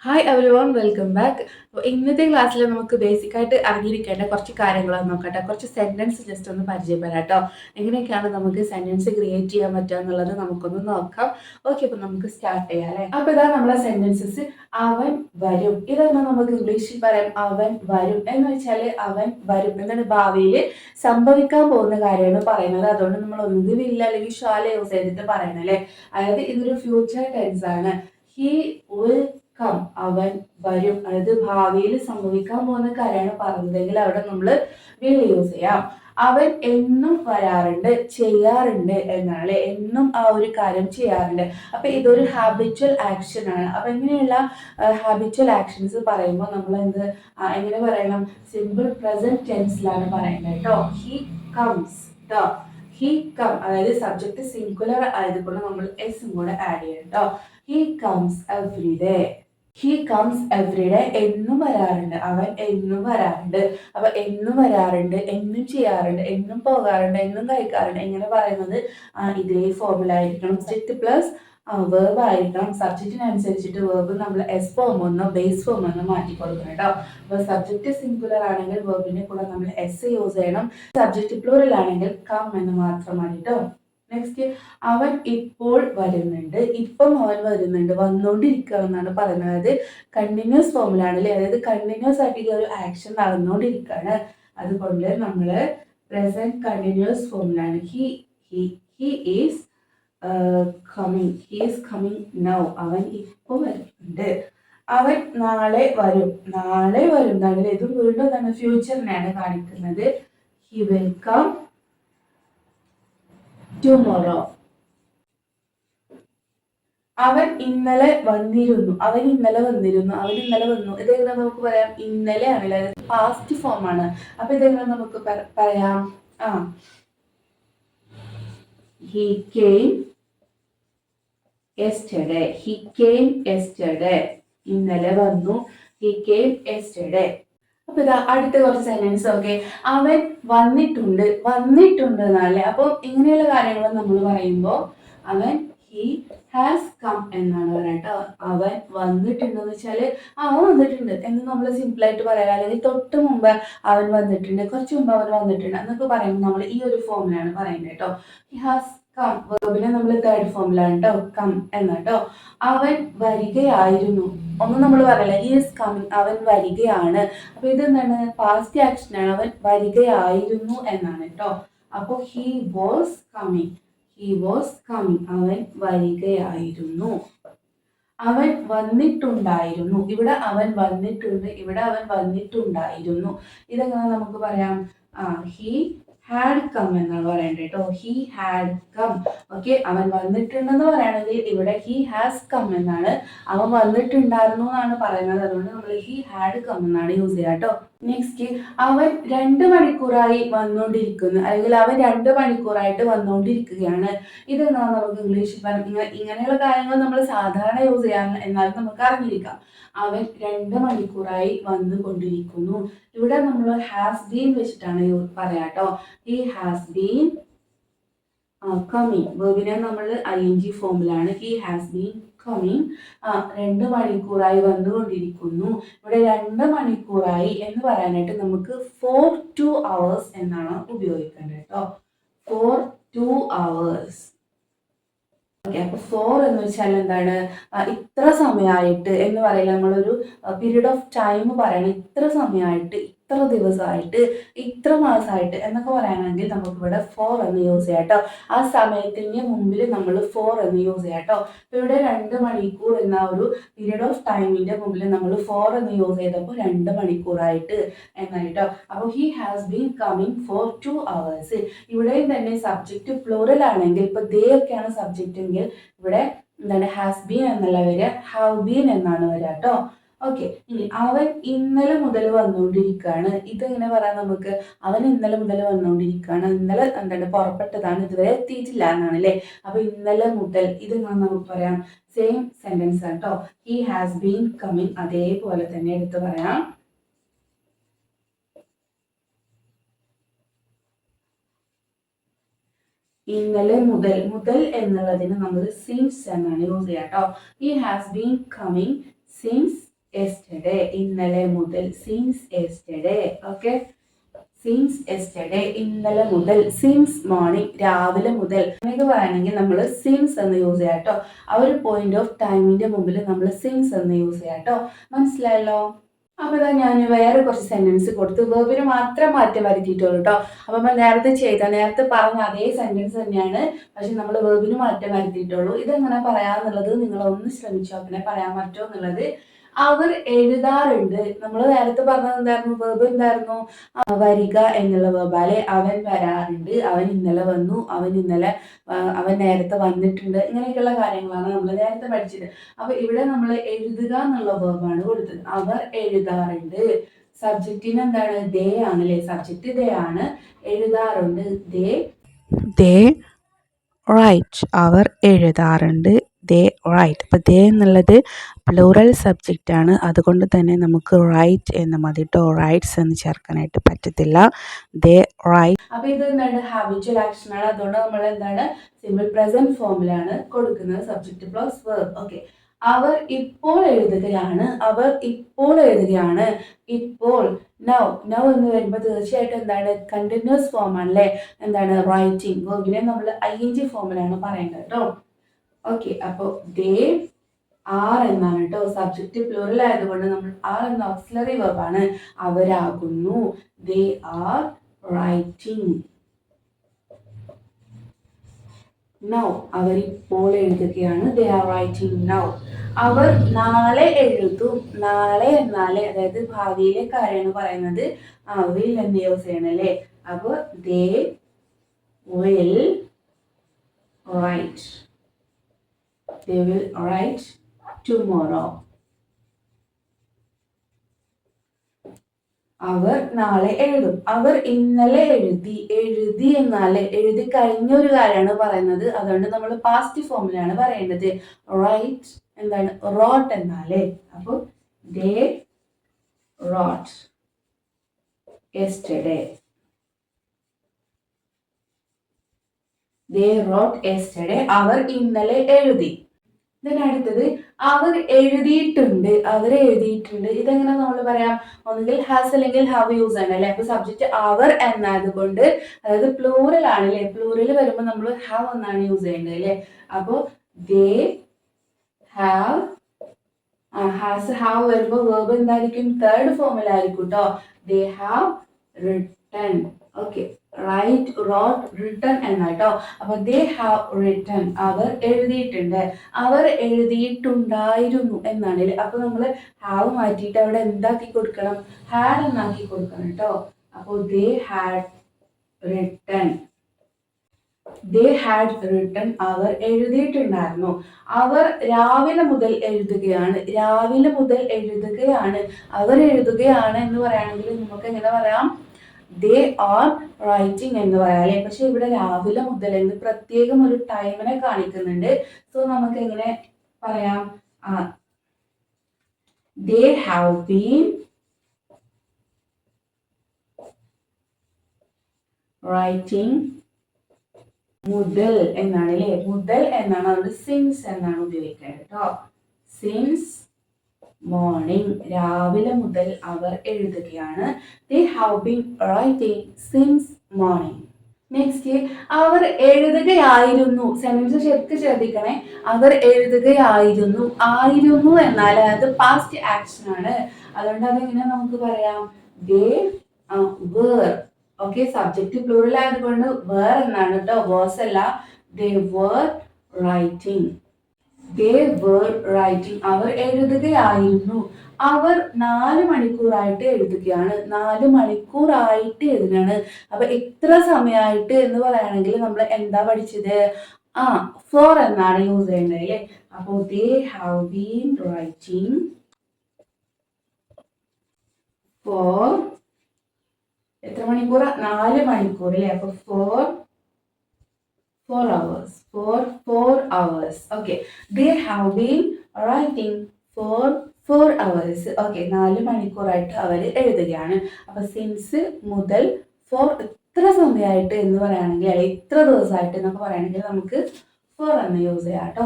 Hi everyone welcome back. അപ്പോൾ ഇന്നത്തെ ക്ലാസ്സിൽ നമുക്ക് ബേസിക് ആയിട്ട് അറിഞ്ഞിരിക്കേണ്ട കുറച്ച് കാര്യങ്ങളൊന്നും നോക്കട്ടെ. കുറച്ച് സെന്റൻസ് ജസ്റ്റ് ഒന്ന് പരിചയപ്പെടാം കേട്ടോ. എങ്ങനെയൊക്കെയാണ് നമുക്ക് സെന്റൻസ് ക്രിയേറ്റ് ചെയ്യാൻ പറ്റുക എന്നുള്ളത് നമുക്കൊന്ന് നോക്കാം. ഓക്കെ, അപ്പോൾ നമുക്ക് സ്റ്റാർട്ട് ചെയ്യാം അല്ലേ. അപ്പോൾ ഇതാ നമ്മളെ സെന്റൻസസ്. അവൻ വരും, ഇതാണ് നമുക്ക് ഇംഗ്ലീഷിൽ പറയാം അവൻ വരും എന്ന് വെച്ചാൽ അവൻ വരും എന്നാണ് ഭാവിയിൽ സംഭവിക്കാൻ പോകുന്ന കാര്യമാണ് പറയുന്നത്. അതുകൊണ്ട് നമ്മൾ ഒന്നുകിൽ വില്ല അല്ലെങ്കിൽ ഷാല യൂസ് ചെയ്തിട്ട് പറയണം അല്ലേ. അതായത് ഇതൊരു ഫ്യൂച്ചർ ടെൻസ് ആണ്. ഹി വിൽ കം, അവൻ വരും. അതായത് ഭാവിയിൽ സംഭവിക്കാൻ പോകുന്ന കാര്യമാണ് പറയുന്നതെങ്കിൽ അവിടെ നമ്മൾ വിൽ യൂസ് ചെയ്യാം. അവൻ എന്നും വരാറുണ്ട്, ചെയ്യാറുണ്ട് എന്നാണ്. എന്നും ആ ഒരു കാര്യം ചെയ്യാറുണ്ട്. അപ്പൊ ഇതൊരു ഹാബിച്വൽ ആക്ഷൻ ആണ്. അപ്പൊ ഇങ്ങനെയുള്ള ഹാബിച്വൽ ആക്ഷൻസ് പറയുമ്പോൾ നമ്മൾ എങ്ങനെ പറയണം? സിമ്പിൾ പ്രസന്റ് ടെൻസിലാണ് പറയുന്നത് കേട്ടോ. ഹി കംസ്, ഹി കം, അതായത് സബ്ജക്ട് സിംഗുലർ ആയതുകൊണ്ട് നമ്മൾ എസും കൂടെ ആഡ് ചെയ്യണം കേട്ടോ. He comes every day. He comes every day, എന്നും വരാറുണ്ട്, അവൻ എന്നും വരാറുണ്ട്. അപ്പൊ എന്നും വരാറുണ്ട്, എന്നും ചെയ്യാറുണ്ട്, എന്നും പോകാറുണ്ട്, എന്നും കഴിക്കാറുണ്ട്. എങ്ങനെ പറയുന്നത്? ഇതേ ഫോർമുല ആയിരിക്കണം. സബ്ജക്ട് പ്ലസ് വേർബ് ആയിരിക്കണം. സബ്ജക്റ്റിനനുസരിച്ചിട്ട് വേർബ് നമ്മൾ എസ് ഫോം ഒന്നോ ബേസ് ഫോം ഒന്നോ മാറ്റി കൊടുക്കണം കേട്ടോ. അപ്പൊ സബ്ജക്ട് സിംഗുലർ ആണെങ്കിൽ വേർബിന്റെ കൂടെ നമ്മൾ എസ് യൂസ് ചെയ്യണം. സബ്ജക്ട് പ്ലൂറൽ ആണെങ്കിൽ കം എന്ന് മാത്രം മതി കേട്ടോ. നെക്സ്റ്റ്, അവൻ ഇപ്പോൾ വരുന്നുണ്ട്, ഇപ്പം അവൻ വരുന്നുണ്ട്, വന്നുകൊണ്ടിരിക്കുക എന്നാണ് പറയുന്നത്. അതായത് കണ്ടിന്യൂസ് ഫോമിലാണ് അല്ലേ. അതായത് കണ്ടിന്യൂസ് ആയിട്ട് ഈ ഒരു ആക്ഷൻ നടന്നുകൊണ്ടിരിക്കുകയാണ്. അതുകൊണ്ട് നമ്മൾ പ്രസന്റ് കണ്ടിന്യൂസ് ഫോമിലാണ്. He is coming, he is coming now, അവൻ ഇപ്പോൾ വരുന്നുണ്ട്. അവൻ നാളെ വരും, നാളെ വരും എന്നാണ്. ഇത് വീണ്ടും എന്താണ്? ഫ്യൂച്ചറിനെയാണ് കാണിക്കുന്നത്. He will come tomorrow. അവൻ ഇന്നലെ വന്നിരുന്നു, അവൻ ഇന്നലെ വന്നിരുന്നു, അവൻ ഇന്നലെ വന്നു. ഇതെങ്ങനെ നമുക്ക് പറയാം? ഇന്നലെ ആണല്ലേ, അതായത് പാസ്റ്റ് ഫോം ആണ്. അപ്പൊ ഇതെങ്ങനെ നമുക്ക് പറയാം? He came yesterday, he came yesterday, ഇന്നലെ വന്നു. He came yesterday. അപ്പൊ ഇതാ അടുത്ത കുറച്ച് സെന്റൻസ്. ഓക്കെ, അവൻ വന്നിട്ടുണ്ട്, വന്നിട്ടുണ്ട് എന്നല്ലേ. അപ്പൊ ഇങ്ങനെയുള്ള കാര്യങ്ങൾ നമ്മൾ പറയുമ്പോൾ അവൻ ഹി ഹാസ് കം എന്നാണ് പറയട്ടോ. അവൻ വന്നിട്ടുണ്ടെന്ന് വെച്ചാല് അവൻ വന്നിട്ടുണ്ട് എന്ന് നമ്മൾ സിമ്പിൾ ആയിട്ട് പറയാം. അല്ലെങ്കിൽ തൊട്ട് മുമ്പ് അവൻ വന്നിട്ടുണ്ട്, കുറച്ച് മുമ്പ് അവൻ വന്നിട്ടുണ്ട് എന്നൊക്കെ പറയുമ്പോൾ നമ്മൾ ഈ ഒരു ഫോമിലാണ് പറയുന്നത് കേട്ടോ. ഹി ഹാസ് കം, വെർബിനെ നമ്മൾ തേർഡ് ഫോമിലാണ് കേട്ടോ, കം എന്നാട്ടോ. അവൻ വരികയായിരുന്നു, ഒന്നും നമ്മൾ പറയല. ഹി ഈസ് കമ്മിങ്, അവൻ വരികയാണ്. അപ്പൊ ഇതെന്താണ്? പാസ്റ്റ് ആക്ഷൻ ആണ്. അവൻ വരികയായിരുന്നു എന്നാണ് കേട്ടോ. അപ്പൊ he was coming, he was coming, അവൻ വരികയായിരുന്നു. അവൻ വന്നിട്ടുണ്ടായിരുന്നു, ഇവിടെ അവൻ വന്നിട്ടുണ്ട്, ഇവിടെ അവൻ വന്നിട്ടുണ്ടായിരുന്നു. ഇതെങ്ങനെ നമുക്ക് പറയാം? ഹി ഹാഡ് കം എന്നാണ് പറയേണ്ടത് കേട്ടോ. He had come. ഓക്കെ, അവൻ വന്നിട്ടുണ്ടെന്ന് പറയുകയാണെങ്കിൽ ഇവിടെ ഹി ഹാസ് കം എന്നാണ്. അവൻ വന്നിട്ടുണ്ടായിരുന്നു എന്നാണ് പറയുന്നത്. അതുകൊണ്ട് നമ്മൾ ഹി ഹാഡ് കം എന്നാണ് യൂസ് ചെയ്യുക കേട്ടോ. നെക്സ്റ്റ്, അവൻ 2 മണിക്കൂറായി വന്നുകൊണ്ടിരിക്കുന്നു, അല്ലെങ്കിൽ അവൻ 2 മണിക്കൂറായിട്ട് വന്നുകൊണ്ടിരിക്കുകയാണ്. ഇതെന്താ നമുക്ക് ഇംഗ്ലീഷിൽ പറഞ്ഞ ഇങ്ങനെയുള്ള കാര്യങ്ങൾ നമ്മൾ സാധാരണ യൂസ് ചെയ്യാൻ, എന്നാലും നമുക്ക് അറിഞ്ഞിരിക്കാം. അവൻ 2 മണിക്കൂറായി വന്നുകൊണ്ടിരിക്കുന്നു. ഇവിടെ നമ്മൾ ഹാസ് ബീൻ വെച്ചിട്ടാണ് പറയാട്ടോ. ഹി ഹാസ് ബീൻ കമ്മിങ്, വെർബിനെ നമ്മൾ ing ഫോമിലാണ്. He has been coming. 2 മണിക്കൂറായി വന്നുകൊണ്ടിരിക്കുന്നു. ഇവിടെ 2 മണിക്കൂറായി എന്ന് പറയാനായിട്ട് നമുക്ക് ഫോർ 2 hours എന്നാണ് ഉപയോഗിക്കേണ്ടത് കേട്ടോ. For 2 hours. ഓക്കെ, അപ്പൊ ഫോർ എന്ന് വെച്ചാൽ എന്താണ്? ഇത്ര സമയമായിട്ട് എന്ന് പറയില്ല. നമ്മളൊരു പീരീഡ് ഓഫ് ടൈം പറയണം. ഇത്ര സമയമായിട്ട്, ഇത്ര ദിവസമായിട്ട്, ഇത്ര മാസമായിട്ട് എന്നൊക്കെ പറയാണെങ്കിൽ നമുക്ക് ഇവിടെ ഫോർ എന്ന് യൂസ് ചെയ്യാം കേട്ടോ. ആ സമയത്തിന് മുമ്പിൽ നമ്മൾ ഫോർ എന്ന് യൂസ് ചെയ്യാം കേട്ടോ. അപ്പൊ ഇവിടെ 2 മണിക്കൂർ എന്ന ഒരു പീരീഡ് ഓഫ് ടൈമിന്റെ മുമ്പിൽ നമ്മൾ ഫോർ എന്ന് യൂസ് ചെയ്തപ്പോൾ 2 മണിക്കൂറായിട്ട് എന്നായിട്ടോ. അപ്പോൾ he has been coming for 2 hours. ഇവിടെയും തന്നെ സബ്ജക്റ്റ് പ്ലൂറൽ ആണെങ്കിൽ, ഇപ്പൊ ദേ ഒക്കെയാണ് സബ്ജക്റ്റ് എങ്കിൽ ഇവിടെ എന്താണ്? ഹാസ് ബീൻ എന്നല്ല വരിക, ഹാവ് ബീൻ എന്നാണ് വരിക കേട്ടോ. ഓക്കെ, ഇനി അവൻ ഇന്നലെ മുതൽ വന്നുകൊണ്ടിരിക്കുകയാണ്. ഇതെങ്ങനെ പറയാം നമുക്ക്? അവൻ ഇന്നലെ മുതൽ വന്നുകൊണ്ടിരിക്കുകയാണ്. ഇന്നലെ എന്താണ്? പുറപ്പെട്ടതാണ്, ഇതുവരെ എത്തിയിട്ടില്ല എന്നാണ് അല്ലേ. അപ്പൊ ഇന്നലെ മുതൽ, ഇതെങ്ങനെ നമുക്ക് പറയാം? സെയിം സെന്റൻസ് ആണ് കേട്ടോ. ഹി ഹാസ് ബീൻ കമ്മിങ്, അതേപോലെ തന്നെ എടുത്ത് പറയാം. ഇന്നലെ മുതൽ, മുതൽ എന്നുള്ളതിന് നമ്മൾ സിൻസ് എന്നാണ് യൂസ് ചെയ്യുക കേട്ടോ. He has been coming since yesterday ഇന്നലെ മുതൽ, since yesterday. Okay, since yesterday ഇന്നലെ മുതൽ, സിൻസ് മോർണിംഗ് രാവിലെ മുതൽ. അങ്ങനെയൊക്കെ പറയണമെങ്കിൽ നമ്മൾ സിൻസ് എന്ന് യൂസ് ചെയ്യാം കേട്ടോ. ആ ഒരു പോയിന്റ് ഓഫ് ടൈമിന്റെ മുമ്പിൽ നമ്മൾ സിൻസ് എന്ന് യൂസ് ചെയ്യാം കേട്ടോ. മനസ്സിലായല്ലോ? അപ്പൊ ഇതാ ഞാൻ വേറെ കുറച്ച് സെന്റൻസ് കൊടുത്ത് വേർബിന് മാത്രം മാറ്റം വരുത്തിയിട്ടുള്ളൂ കേട്ടോ. അപ്പൊ നമ്മൾ നേരത്തെ പറഞ്ഞ അതേ സെന്റൻസ് തന്നെയാണ്, പക്ഷെ നമ്മൾ വേർബിന് മാറ്റം വരുത്തിയിട്ടുള്ളൂ. ഇതെങ്ങനെ പറയാന്നുള്ളത് നിങ്ങൾ ഒന്ന് ശ്രമിച്ചു നോക്കണേ, പറയാൻ പറ്റുമോ എന്നുള്ളത്. അവർ എഴുതാറുണ്ട്. നമ്മൾ നേരത്തെ പറഞ്ഞത് എന്തായിരുന്നു? വേർബ് എന്തായിരുന്നു? വരിക എന്നുള്ള വേർബാലെ അവൻ വരാറുണ്ട്, അവൻ ഇന്നലെ വന്നു, അവൻ നേരത്തെ വന്നിട്ടുണ്ട്, ഇങ്ങനെയൊക്കെയുള്ള കാര്യങ്ങളാണ് നമ്മൾ നേരത്തെ പഠിച്ചത്. അപ്പൊ ഇവിടെ നമ്മൾ എഴുതുക എന്നുള്ള വേർബാണ് കൊടുത്തത്. അവർ എഴുതാറുണ്ട്. സബ്ജക്റ്റിന് എന്താണ്? ദേ ആണല്ലേ, സബ്ജക്റ്റ് ദേ ആണ്. എഴുതാറുണ്ട് ദേ റൈറ്റ്. അവർ എഴുതാറുണ്ട്, ദേ റൈറ്റ്. അപ്പോൾ ദേ എന്നുള്ളത് പ്ലൂറൽ സബ്ജക്റ്റ് ആണ്, അതുകൊണ്ട് തന്നെ നമുക്ക് റൈറ്റ് എന്ന് മതി കേട്ടോ. റൈറ്റ്സ് എന്ന് ചേർക്കാനായിട്ട് പറ്റത്തില്ല. ദേ റൈറ്റ്. അപ്പോൾ ഇത് എന്താണ്? ഹാബിച്വൽ ആക്ഷൻ ആണ്, അതുകൊണ്ട് നമ്മൾ എന്താണ്? സിമ്പിൾ പ്രസന്റ് ഫോമിലാണ് കൊടുക്കുന്നത്, സബ്ജക്റ്റ് പ്ലസ് വെർബ്. ഓക്കെ, അവർ ഇപ്പോൾ എഴുതുകയാണ്, അവർ ഇപ്പോൾ എഴുതുകയാണ്. ഇപ്പോൾ നൗ എന്ന് വരുമ്പോൾ തീർച്ചയായിട്ടും എന്താണ്? കണ്ടിന്യൂസ് ഫോം ആണല്ലേ. എന്താണ്? റൈറ്റിംഗ്. വേർബിനെ നമ്മൾ ING ഫോമിലാണ് പറയേണ്ടത് കേട്ടോ. ഓക്കെ, അപ്പോൾ ദേ ആർ എന്നാണ് കേട്ടോ. സബ്ജക്റ്റ് പ്ലൂറൽ ആയതുകൊണ്ട് നമ്മൾ ആർ എന്ന ഓക്സിലറി വെർബാണ്. അവരാകുന്നു. They are writing. നൗ അവരിപ്പോൾ എഴുതുകയാണ്. They are writing now. അവർ നാളെ എഴുതും. നാളെ എന്നാല് അതായത് ഭാവിയിലെ കാര്യമാണ് പറയുന്നത്. വിൽ എന്ന് യൂസ് ചെയ്യണം അല്ലേ. അപ്പോൾ they will write. They will write tomorrow. അവർ നാളെ എഴുതും. അവർ ഇന്നലെ എഴുതി. എഴുതി എന്നാല് എഴുതി കഴിഞ്ഞ ഒരു കാര്യമാണ് പറയുന്നത്, അതുകൊണ്ട് നമ്മൾ പാസ്റ്റ് ഫോമിലാണ് പറയേണ്ടത്. റൈറ്റ് എന്താണ്? റോട്ട് എന്നാലേ. അപ്പോൾ they wrote yesterday. They wrote yesterday. അവർ ഇന്നലെ എഴുതി. അടുത്തത് അവർ എഴുതിയിട്ടുണ്ട്. അവർ എഴുതിയിട്ടുണ്ട്. ഇതെങ്ങനെ നമ്മൾ പറയാം? ഒന്നുകിൽ ഹാസ് അല്ലെങ്കിൽ ഹാവ് യൂസ് ആണ് അല്ലെ. അപ്പൊ സബ്ജക്റ്റ് അവർ എന്നതുകൊണ്ട്, അതായത് പ്ലൂറൽ ആണല്ലേ, പ്ലൂറൽ വരുമ്പോൾ നമ്മൾ ഹാവ് എന്നാണ് യൂസ് ചെയ്യേണ്ടത് അല്ലെ. അപ്പോ ദേ ഹാവ്, ഹാസ് ഹാവ് വരുമ്പോൾ വേർബ് എന്തായിരിക്കും? തേർഡ് ഫോമിലായിരിക്കും കേട്ടോ. They have written. Okay, write, wrote, written എന്നാട്ടോ. അപ്പൊ ദേ ഹാവ് റിട്ടൺ. അവർ എഴുതിയിട്ടുണ്ട്. അവർ എഴുതിയിട്ടുണ്ടായിരുന്നു എന്നാണ്. അപ്പൊ നമ്മൾ ഹാവ് മാറ്റിയിട്ട് അവിടെ എന്താക്കി കൊടുക്കണം? ഹാഡ് എന്നാക്കി കൊടുക്കണം കേട്ടോ. അപ്പോൾ they had written. They had written. അവർ എഴുതിയിട്ടുണ്ടായിരുന്നു. അവർ രാവിലെ മുതൽ എഴുതുകയാണ്. രാവിലെ മുതൽ എഴുതുകയാണ്. അവർ എഴുതുകയാണ് എന്ന് പറയുകയാണെങ്കിൽ നമുക്ക് എങ്ങനെ പറയാം? ദേ ആർ റൈറ്റിംഗ് എന്ന് പറയാം അല്ലെ. പക്ഷെ ഇവിടെ രാവിലെ മുതൽ എന്ന് പ്രത്യേകം ഒരു ടൈമിനെ കാണിക്കുന്നുണ്ട്. സോ നമുക്ക് എങ്ങനെ പറയാം? ദേ ഹാവ് ബീൻ റൈറ്റിംഗ് മുതൽ എന്നാണ് അല്ലെ. മുതൽ എന്നാണ്, അതുകൊണ്ട് സിൻസ് എന്നാണ് ഉപയോഗിക്കേണ്ടത് കേട്ടോ. സിൻസ് മോർണിംഗ് രാവിലെ മുതൽ അവർ എഴുതുകയാണ്. They have been writing since morning. Next, അവർ എഴുതുകയായിരുന്നു. സെന്റൻസ് ശരിക്കും ശ്രദ്ധിക്കണേ. അവർ എഴുതുകയായിരുന്നു. ആയിരുന്നു എന്നാൽ അത് പാസ്റ്റ് ആക്ഷൻ ആണ്, അതുകൊണ്ട് അതെങ്ങനെ നമുക്ക് പറയാം? They were. Okay, subject plural ആയതുകൊണ്ട് were എന്നാണ് കേട്ടോ, was അല്ല. They were writing. They were writing. അവർ എഴുതുകയായിരുന്നു. അവർ 4 മണിക്കൂറായിട്ട് എഴുതുകയാണ്. 4 മണിക്കൂറായിട്ട് എഴുതുകയാണ്. അപ്പൊ എത്ര സമയമായിട്ട് എന്ന് പറയുകയാണെങ്കിൽ നമ്മൾ എന്താ പഠിച്ചത്? ഫോർ എന്നാണ് യൂസ് ചെയ്യേണ്ടത് അല്ലേ. അപ്പോൾ they have been writing for എത്ര മണിക്കൂർ? 4 മണിക്കൂർ അല്ലേ. അപ്പൊ for 4 hours. For 4 hours. Okay. They have been writing for 4 hours. Okay. 4 മണിക്കൂറായിട്ട് അവർ എഴുതുകയാണ്. അപ്പൊ സിൻസ് മുതൽ ഫോർ ഇത്ര സമയമായിട്ട് എന്ന് പറയുകയാണെങ്കിൽ, അല്ലെങ്കിൽ ഇത്ര ദിവസമായിട്ട് എന്നൊക്കെ പറയുകയാണെങ്കിൽ നമുക്ക് ഫോർ എന്ന് യൂസ് ചെയ്യാം കേട്ടോ.